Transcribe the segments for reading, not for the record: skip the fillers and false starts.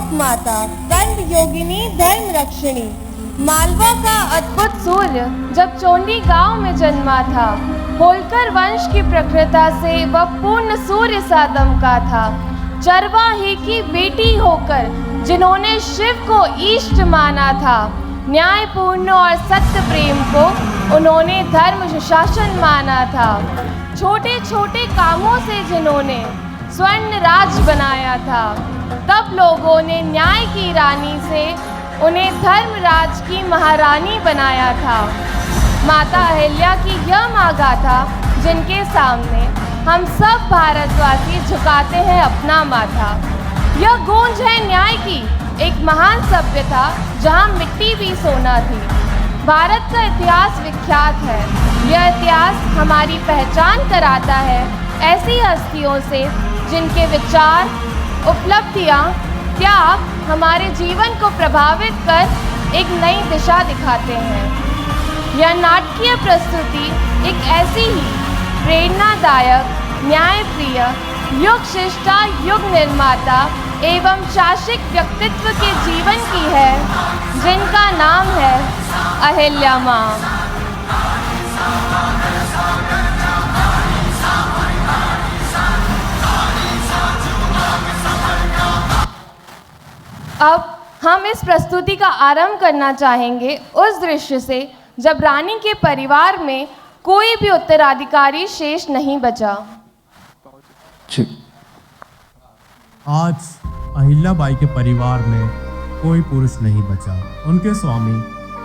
लोक माता, दंड योगिनी, धर्म रक्षिणी। मालवा का अद्भुत सूर्य जब चोंडी गांव में जन्मा था, होलकर वंश की प्रकृता से वह पूर्ण सूर्य सा दमका था। चरवाहे की बेटी होकर जिन्होंने शिव को इष्ट माना था, न्यायपूर्ण और सत्य प्रेम को उन्होंने धर्म शासन माना था। छोटे छोटे कामों से जिन्होंने स्वर्ण राज बनाया था, तब लोगों ने न्याय की रानी से उन्हें धर्मराज की महारानी बनाया था। माता अहिल्या की यह मांगा था जिनके सामने हम सब भारतवासी झुकाते हैं अपना माथा। यह गूंज है न्याय की, एक महान सभ्यता जहां मिट्टी भी सोना थी। भारत का इतिहास विख्यात है। यह इतिहास हमारी पहचान कराता है ऐसी हस्तियों से जिनके विचार, उपलब्धियां, त्याग हमारे जीवन को प्रभावित कर एक नई दिशा दिखाते हैं। यह नाटकीय प्रस्तुति एक ऐसी ही प्रेरणादायक, न्यायप्रिय, युग शिष्टा, युग निर्माता एवं शासिक व्यक्तित्व के जीवन की है जिनका नाम है अहिल्या मां। अब हम इस प्रस्तुति का आरंभ करना चाहेंगे उस दृश्य से जब रानी के परिवार में कोई भी उत्तराधिकारी शेष नहीं बचा। आज अहिल्याबाई के परिवार में कोई पुरुष नहीं बचा। उनके स्वामी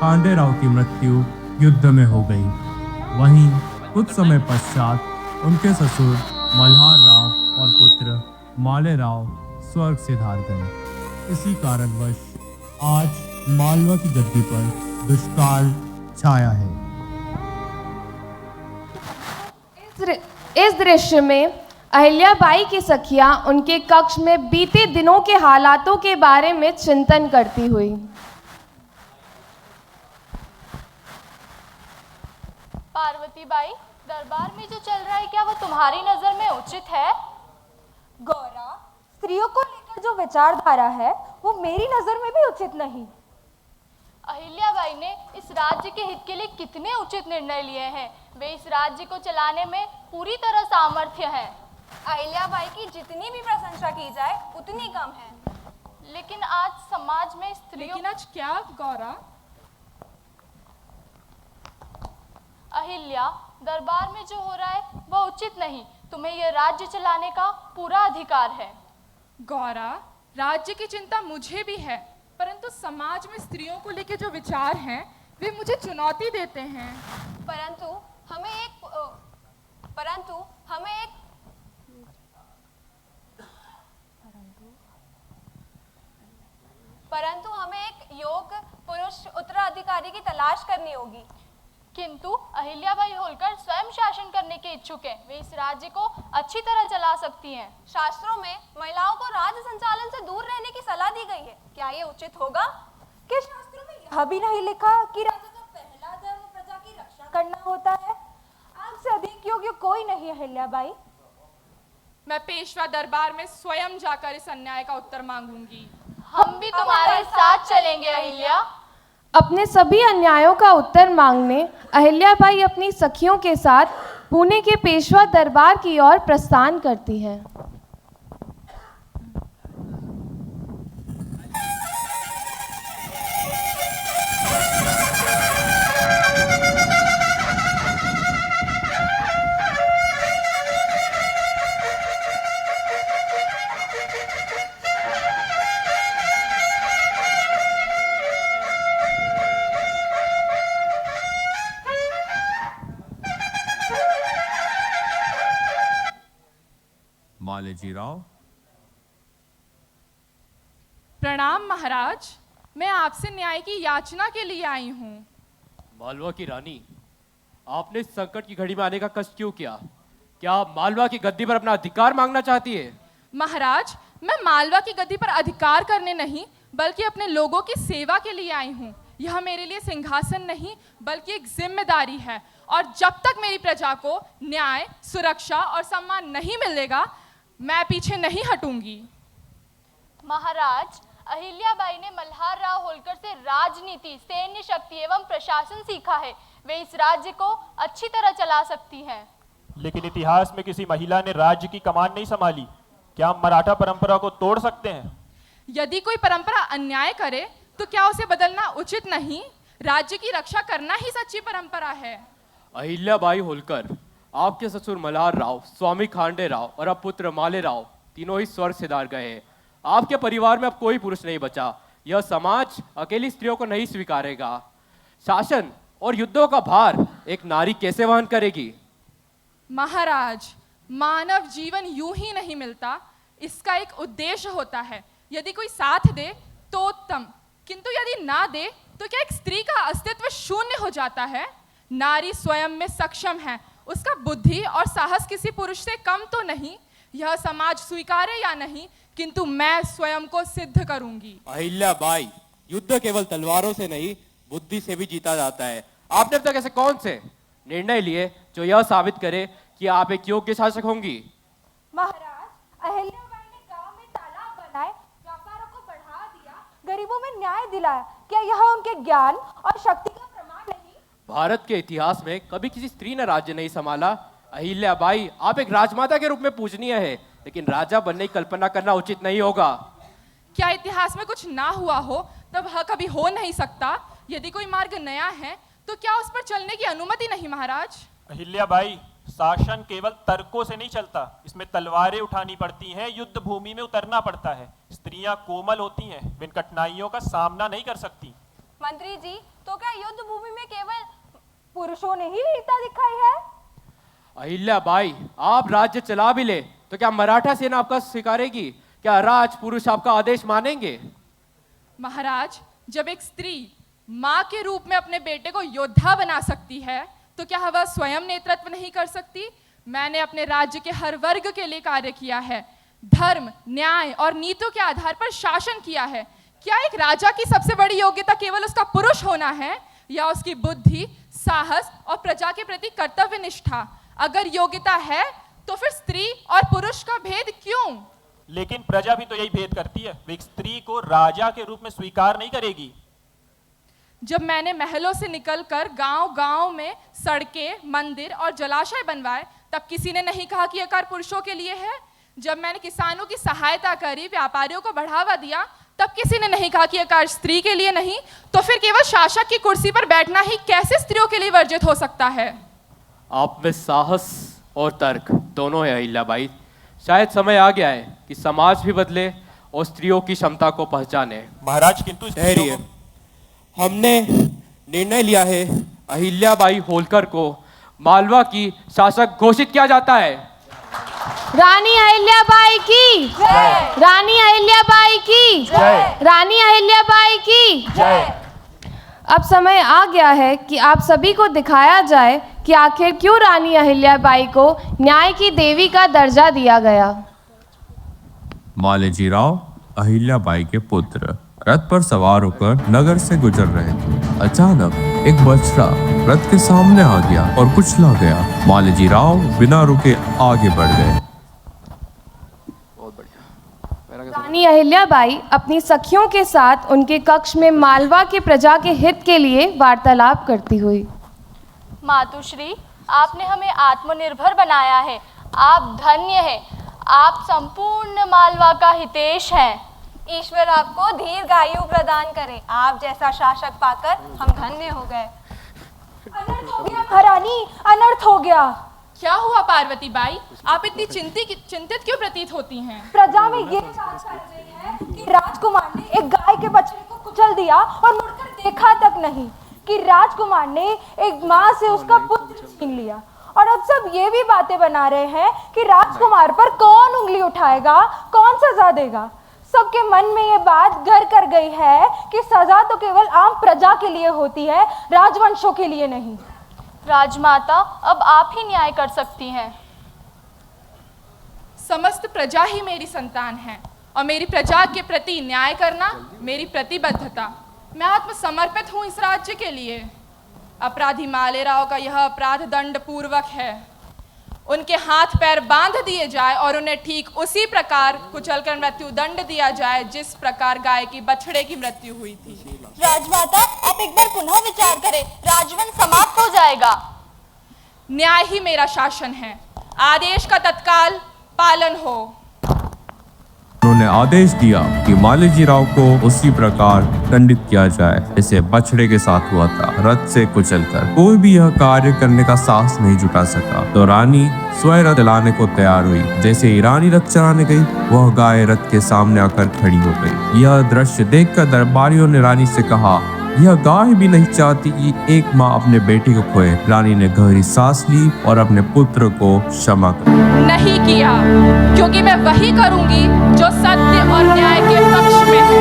खांडेराव की मृत्यु युद्ध में हो गई। वहीं कुछ समय पश्चात उनके ससुर मल्हार राव और पुत्र मालेराव स्वर्ग से धार गए। इसी कारणवश आज मालवा की गद्दी पर दुष्काल छाया है। इस दृश्य में अहिल्याबाई की सखियां उनके कक्ष में बीते दिनों के हालातों के बारे में चिंतन करती हुई। पार्वती बाई, दरबार में जो चल रहा है क्या वो तुम्हारी नजर में उचित है? गौरा, स्त्रियों को लेकर जो विचारधारा है वो मेरी नजर में भी उचित नहीं। अहिल्याबाई ने इस राज्य के हित के लिए कितने उचित निर्णय लिए हैं। वे इस राज्य को चलाने में पूरी तरह सामर्थ्य हैं। अहिल्याबाई की जितनी भी प्रशंसा की जाए उतनी कम है। लेकिन आज समाज में स्त्रियों आज क्या गौरा? अहिल्या, दरबार में जो हो रहा है वह उचित नहीं। तुम्हें यह राज्य चलाने का पूरा अधिकार है। गौरा, राज्य की चिंता मुझे भी है, परंतु समाज में स्त्रियों को लेकर जो विचार हैं वे मुझे चुनौती देते हैं। परंतु हमें एक योग्य पुरुष उत्तराधिकारी की तलाश करनी होगी। किंतु अहिल्याबाई होलकर स्वयं शासन करने के इच्छुक हैं। वे इस राज्य को अच्छी तरह चला सकती हैं। शास्त्रों में महिलाओं को राज्य संचालन से दूर रहने की सलाह दी गई है। क्या ये उचित होगा? क्या शास्त्रों में यह भी नहीं लिखा कि राजा का पहला धर्म प्रजा की रक्षा करना होता है? आपसे अधिक योग्य कोई नहीं है अहिल्याबाई। मैं पेशवा दरबार में स्वयं जाकर इस अन्याय का उत्तर मांगूंगी। हम भी तुम्हारे साथ चलेंगे अहिल्या। अपने सभी अन्यायों का उत्तर मांगने अहिल्याबाई अपनी सखियों के साथ पुणे के पेशवा दरबार की ओर प्रस्थान करती हैं। मालेजी राव। प्रणाम महाराज, मैं आपसे न्याय की याचना के लिए आई हूँ। मालवा की रानी, आपने इस संकट की घड़ी में आने का कष्ट क्यों किया? क्या आप मालवा की गद्दी पर अपना अधिकार मांगना चाहती है? महाराज, मैं मालवा की गद्दी पर अधिकार करने नहीं बल्कि अपने लोगों की सेवा के लिए आई हूँ। यह मेरे लिए सिंहासन नहीं बल्कि एक जिम्मेदारी है, और जब तक मेरी प्रजा को न्याय, सुरक्षा और सम्मान नहीं मिलेगा मैं पीछे नहीं हटूंगी। महाराज, अहिल्याबाई ने मल्हार राव होलकर से राजनीति, सैन्य शक्ति एवं प्रशासन सीखा है। वे इस राज्य को अच्छी तरह चला सकती हैं। लेकिन इतिहास में किसी महिला ने राज्य की कमान नहीं संभाली। क्या हम मराठा परंपरा को तोड़ सकते हैं? यदि कोई परंपरा अन्याय करे तो क्या उसे बदलना उचित नहीं? राज्य की रक्षा करना ही सच्ची परंपरा है। अहिल्याबाई होलकर, आपके ससुर मल्हार राव, स्वामी खांडे राव और अब पुत्र माले राव तीनों ही स्वर्ग सिधार गए हैं। आपके परिवार में अब कोई पुरुष नहीं बचा। यह समाज अकेली स्त्रियों को नहीं स्वीकारेगा। शासन और युद्धों का भार एक नारी कैसे वहन करेगी? महाराज, मानव जीवन यूं ही नहीं मिलता, इसका एक उद्देश्य होता है। यदि कोई साथ दे तो उत्तम, किंतु यदि ना दे तो क्या एक स्त्री का अस्तित्व शून्य हो जाता है? नारी स्वयं में सक्षम है, उसका बुद्धि और साहस किसी पुरुष से कम तो नहीं। यह समाज स्वीकारे या नहीं, किंतु मैं स्वयं को सिद्ध करूंगी। अहिल्याबाई, युद्ध केवल तलवारों से नहीं, बुद्धि से भी जीता जाता है। आपने अब तक ऐसे कौन से निर्णय लिए जो यह साबित करे कि आप एक योग्य शासक होंगी? महाराज, अहिल्याबाई ने गांव में तालाब बनाए, व्यापारों को बढ़ा दिया, गरीबों में न्याय दिलाया। क्या यह उनके ज्ञान और शक्ति का प्रमाण नहीं? भारत के इतिहास में कभी किसी स्त्री ने राज्य नहीं संभाला। अहिल्याबाई, आप एक राजमाता के रूप में पूजनीय है, लेकिन राजा बनने की कल्पना करना उचित नहीं होगा। क्या इतिहास में कुछ ना हुआ हो तब वह कभी हो नहीं सकता? यदि कोई मार्ग नया है तो क्या उस पर चलने की अनुमति नहीं? महाराज, अहिल्याबाई, शासन केवल तर्कों से नहीं चलता, इसमें तलवारें उठानी पड़ती हैं, युद्ध भूमि में उतरना पड़ता है। स्त्रियां कोमल होती हैं, वे इन कठिनाइयों का सामना नहीं कर सकती। मंत्री जी, तो क्या युद्ध भूमि में केवल पुरुषों ने ही वीरता दिखाई है? अहिल्याबाई, आप राज्य चला भी ले तो क्या मराठा सेना आपका स्वीकारेगी? क्या राज पुरुष आपका आदेश मानेंगे? महाराज, जब एक स्त्री माँ के रूप में अपने बेटे को योद्धा बना सकती है तो क्या वह स्वयं नेतृत्व नहीं कर सकती? मैंने अपने राज्य के हर वर्ग के लिए कार्य किया है, धर्म, न्याय और नीतियों के आधार पर शासन किया है। क्या एक राजा की सबसे बड़ी योग्यता केवल उसका पुरुष होना है या उसकी बुद्धि, साहस और प्रजा के प्रति कर्तव्य निष्ठा? अगर योग्यता है तो फिर स्त्री और पुरुष का भेद क्यों? लेकिन प्रजा भी तो यही भेद करती है, वे एक स्त्री को राजा के रूप में स्वीकार नहीं करेगी। जब मैंने महलों से निकलकर गांव-गांव में सड़कें, मंदिर और जलाशय बनवाए तब किसी ने नहीं कहा कि यह कार्य पुरुषों के लिए है। जब मैंने किसानों की सहायता करी, व्यापारियों को बढ़ावा दिया, तब किसी ने नहीं कहा कि यह कार्य स्त्री के लिए नहीं। तो फिर केवल शासक की कुर्सी पर बैठना ही कैसे स्त्रियों के लिए वर्जित हो सकता है? आप में साहस और तर्क दोनों है अहिल्याबाई। शायद समय आ गया है कि समाज भी बदले और स्त्रियों की क्षमता को पहचाने। महाराज, किंतु ठहरिए, हमने निर्णय लिया है अहिल्याबाई होलकर को मालवा की शासक घोषित किया जाता है। रानी अहिल्याबाई की जय! रानी अहिल्याबाई की जय! रानी अहिल्याबाई की जय! अब समय आ गया है कि आप सभी को दिखाया जाए कि आखिर क्यों रानी अहिल्याबाई को न्याय की देवी का दर्जा दिया गया। मालेजी राव, अहिल्याबाई के पुत्र, रथ पर सवार होकर नगर से गुजर रहे थे। अचानक एक बछड़ा रथ के सामने आ गया और कुचला गया। मालेजी राव बिना रुके आगे बढ़ गए। रानी अहिल्याबाई अपनी सखियों के साथ उनके कक्ष में मालवा की प्रजा के हित के लिए वार्तालाप करती हुई। मातुश्री, आपने हमें आत्मनिर्भर बनाया है। आप धन्य हैं। आप संपूर्ण मालवा का हितेश हैं। ईश्वर आपको दीर्घायु प्रदान करे। आप जैसा शासक पाकर हम धन्य हो गए। अनर्थ हो गया महारानी, अनर्थ हो गया। क्या हुआ पार्वती बाई? आप इतनी चिंतित क्यों प्रतीत होती हैं? प्रजा में ये बात चल रही है कि राजकुमार ने एक गाय के बछड़े को कुचल दिया और मुड़कर देखा तक नहीं, कि राजकुमार ने एक माँ से उसका पुत्र छीन लिया। और अब सब ये भी बातें बना रहे हैं कि राजकुमार पर कौन उंगली उठाएगा, कौन सजा देगा। सबके मन में ये बात घर कर गई है कि सजा तो केवल आम प्रजा के लिए होती है, राजवंशों के लिए नहीं। राजमाता, अब आप ही न्याय कर सकती हैं। समस्त प्रजा ही मेरी संतान है और मेरी प्रजा के प्रति न्याय करना मेरी प्रतिबद्धता। मैं आत्मसमर्पित हूँ इस राज्य के लिए। अपराधी माले राव का यह अपराध दंड पूर्वक है। उनके हाथ पैर बांध दिए जाए और उन्हें ठीक उसी प्रकार कुचलकर मृत्यु दंड दिया जाए जिस प्रकार गाय की बछड़े की मृत्यु हुई थी। राजमाता, आप एक बार पुनः विचार करें, राजवंश समाप्त हो जाएगा। न्याय ही मेरा शासन है, आदेश का तत्काल पालन हो। उन्होंने आदेश दिया कि मालोजी राव को उसी प्रकार दंडित किया जाए जैसे बछड़े के साथ हुआ था, रथ से कुचलकर। कोई भी यह कार्य करने का साहस नहीं जुटा सका तो रानी स्वयं रथ चलाने को तैयार हुई। जैसे ही रानी रथ चलाने गई, वह गाय रथ के सामने आकर खड़ी हो गई। यह दृश्य देखकर दरबारियों ने रानी से कहा, यह गाय भी नहीं चाहती कि एक माँ अपने बेटे को खोए। रानी ने गहरी सांस ली और अपने पुत्र को क्षमा कर नहीं किया, क्योंकि मैं वही करूंगी जो सत्य और न्याय के पक्ष में है।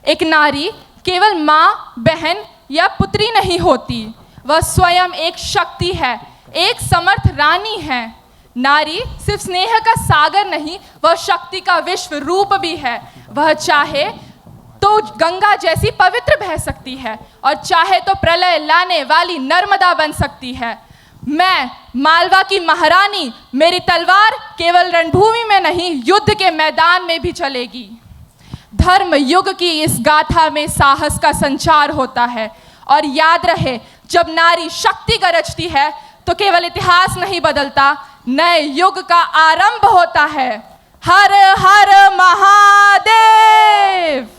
एक नारी केवल माँ, बहन या पुत्री नहीं होती, वह स्वयं एक शक्ति है, एक समर्थ रानी है। नारी सिर्फ स्नेह का सागर नहीं, वह शक्ति का विश्व रूप भी है। वह चाहे तो गंगा जैसी पवित्र बह सकती है और चाहे तो प्रलय लाने वाली नर्मदा बन सकती है। मैं मालवा की महारानी, मेरी तलवार केवल रणभूमि में नहीं, युद्ध के मैदान में भी चलेगी। धर्म युग की इस गाथा में साहस का संचार होता है और याद रहे, जब नारी शक्ति गरजती है तो केवल इतिहास नहीं बदलता, नए युग का आरंभ होता है। हर हर महादेव।